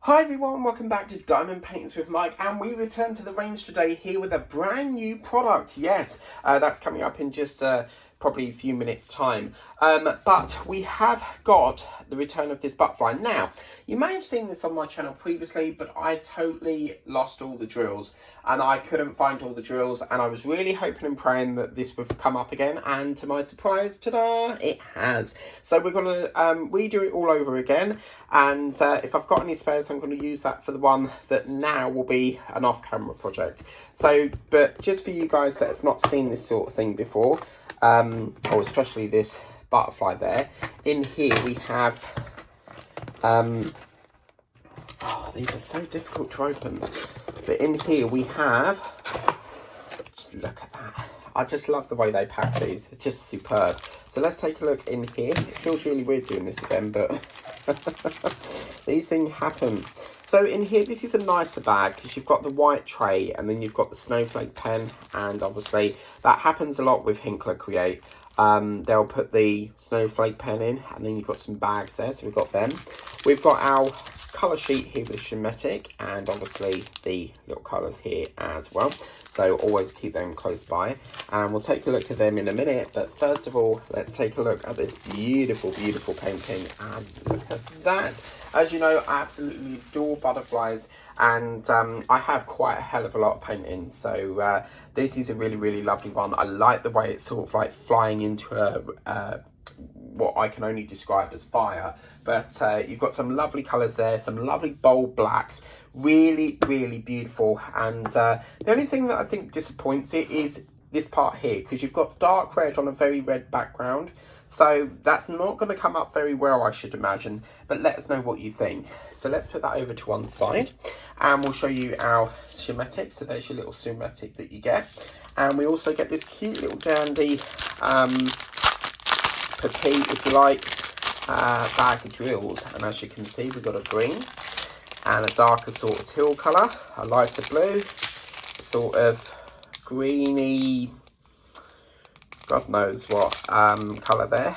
Hi everyone, welcome back to Diamond Paintings with Mike, and we return to the range today here with a brand new product. Yes, that's coming up in just probably a few minutes time, but we have got the return of this butterfly. Now, you may have seen this on my channel previously, but I totally lost all the drills and I couldn't find all the drills, and I was really hoping and praying that this would come up again, and to my surprise, ta-da, it has. So we're going to redo it all over again, and if I've got any spares, I'm going to use that for the one that now will be an off-camera project. So, but just for you guys that have not seen this sort of thing before, or especially this butterfly there, in here we have, oh, these are so difficult to open, but in here we have, just look at that, I just love the way they pack these, they're just superb. So let's take a look in here. It feels really weird doing this again, but these things happen. So in here, this is a nicer bag because you've got the white tray and then you've got the snowflake pen, and obviously that happens a lot with Hinkler Create. They'll put the snowflake pen in, and then you've got some bags there, so we've got them. We've got our colour sheet here with Schematic, and obviously the little colours here as well, so always keep them close by, and we'll take a look at them in a minute. But first of all, let's take a look at this beautiful painting, and look at that. As you know, I absolutely adore butterflies, and I have quite a hell of a lot of paintings, so this is a really lovely one. I like the way it's sort of like flying into a what I can only describe as fire, but you've got some lovely colours there, some lovely bold blacks, really beautiful. And the only thing that I think disappoints it is this part here, because you've got dark red on a very red background, so that's not going to come up very well, I should imagine. But let us know what you think. So let's put that over to one side, and we'll show you our schematic. So there's your little schematic that you get, and we also get this cute little dandy petite, if you like, bag of drills. And as you can see, we've got a green and a darker sort of teal colour, a lighter blue, sort of greeny, God knows what colour there.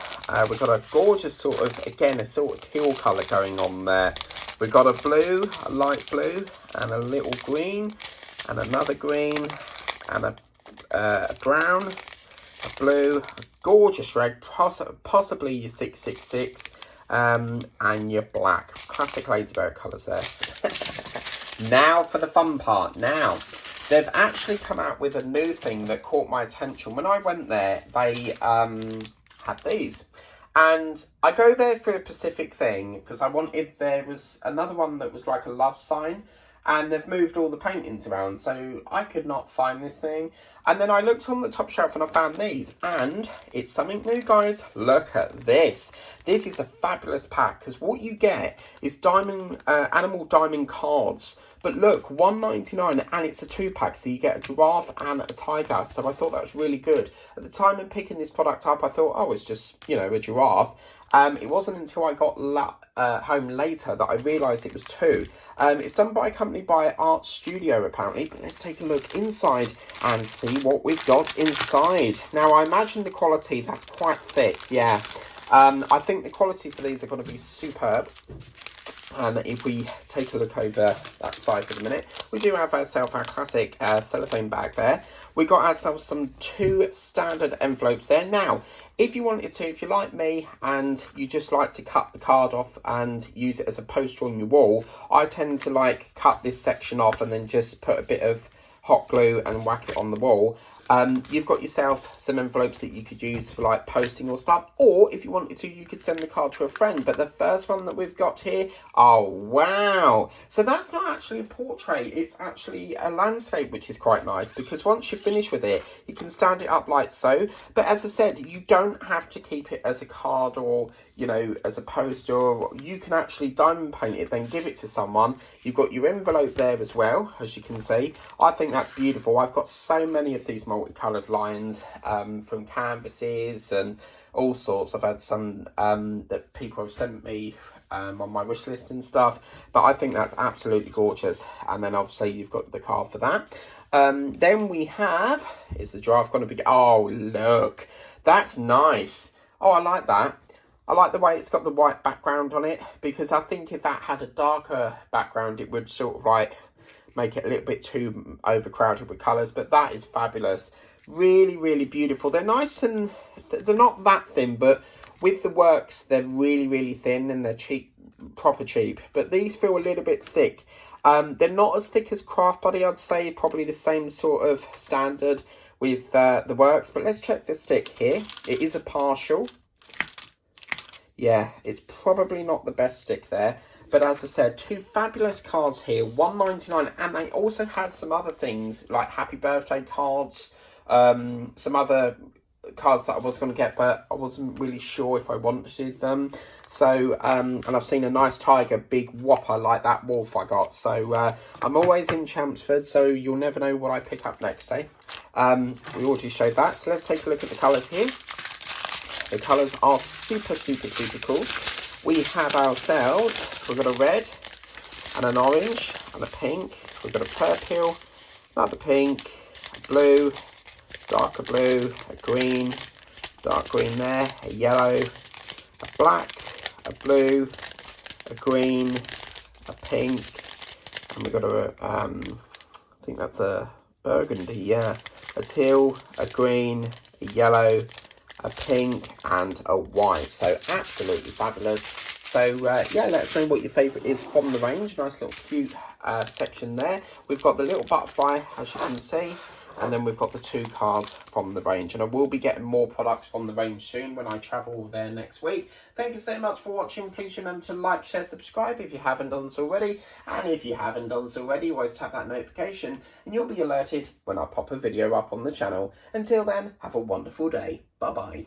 We've got a gorgeous sort of, again, a sort of teal colour going on there. We've got a blue, a light blue, and a little green, and another green, and a brown, a blue, a gorgeous red, possibly your 666, and your black. Classic Ladybird colours there. Now for the fun part. Now, they've actually come out with a new thing that caught my attention. When I went there, they had these. And I go there for a specific thing, because there was another one that was like a love sign, and they've moved all the paintings around, so I could not find this thing. And then I looked on the top shelf and I found these, and it's something new, guys. Look at this. This is a fabulous pack, because what you get is animal diamond cards. But look, $1.99, and it's a 2-pack, so you get a giraffe and a tiger. So I thought that was really good. At the time of picking this product up, I thought, oh, it's just, you know, a giraffe. It wasn't until I got home later that I realised it was 2. It's done by a company by Art Studio, apparently. But let's take a look inside and see what we've got inside. Now, I imagine the quality, that's quite thick, yeah. I think the quality for these are going to be superb. And if we take a look over that side for a minute, we do have ourselves our classic cellophane bag there. We got ourselves some 2 standard envelopes there. Now, if you wanted to, if you're like me and you just like to cut the card off and use it as a poster on your wall, I tend to like cut this section off and then just put a bit of hot glue and whack it on the wall. You've got yourself some envelopes that you could use for like posting or stuff, or if you wanted to, you could send the card to a friend. But the first one that we've got here, oh wow, so that's not actually a portrait, it's actually a landscape, which is quite nice, because once you're finished with it, you can stand it up like so. But as I said, you don't have to keep it as a card or, you know, as a poster. You can actually diamond paint it, then give it to someone. You've got your envelope there as well, as you can see. I think that's beautiful. I've got so many of these multicoloured lines from canvases and all sorts. I've had some that people have sent me on my wish list and stuff, but I think that's absolutely gorgeous. And then obviously you've got the card for that. Then we have, is the giraffe going to be, oh look, that's nice. Oh, I like that. I like the way it's got the white background on it, because I think if that had a darker background, it would sort of like make it a little bit too overcrowded with colours. But that is fabulous. Really, really beautiful. They're nice, and they're not that thin, but with the works, they're really, really thin, and they're cheap, proper cheap. But these feel a little bit thick. They're not as thick as Craft Buddy, I'd say. Probably the same sort of standard with the works. But let's check the stick here. It is a partial. Yeah, it's probably not the best stick there. But as I said, 2 fabulous cards here, $1.99, and they also had some other things like happy birthday cards, some other cards that I was going to get, but I wasn't really sure if I wanted them. So, and I've seen a nice tiger, big whopper like that wolf I got. So, I'm always in Chelmsford, so you'll never know what I pick up next, eh? We already showed that, so let's take a look at the colours here. The colours are super, super, super cool. We have ourselves, we've got a red and an orange and a pink. We've got a purple, another pink, a blue, darker blue, a green, dark green there, a yellow, a black, a blue, a green, a pink, and we've got a, I think that's a burgundy, yeah, a teal, a green, a yellow, a pink, and a white. So absolutely fabulous. So yeah, let us know what your favourite is from the range. Nice little cute section there. We've got the little butterfly, as you can see, and then we've got the 2 cards from the range. And I will be getting more products from the range soon when I travel there next week. Thank you so much for watching. Please remember to like, share, subscribe if you haven't done so already. And if you haven't done so already, always tap that notification and you'll be alerted when I pop a video up on the channel. Until then, have a wonderful day. Bye-bye.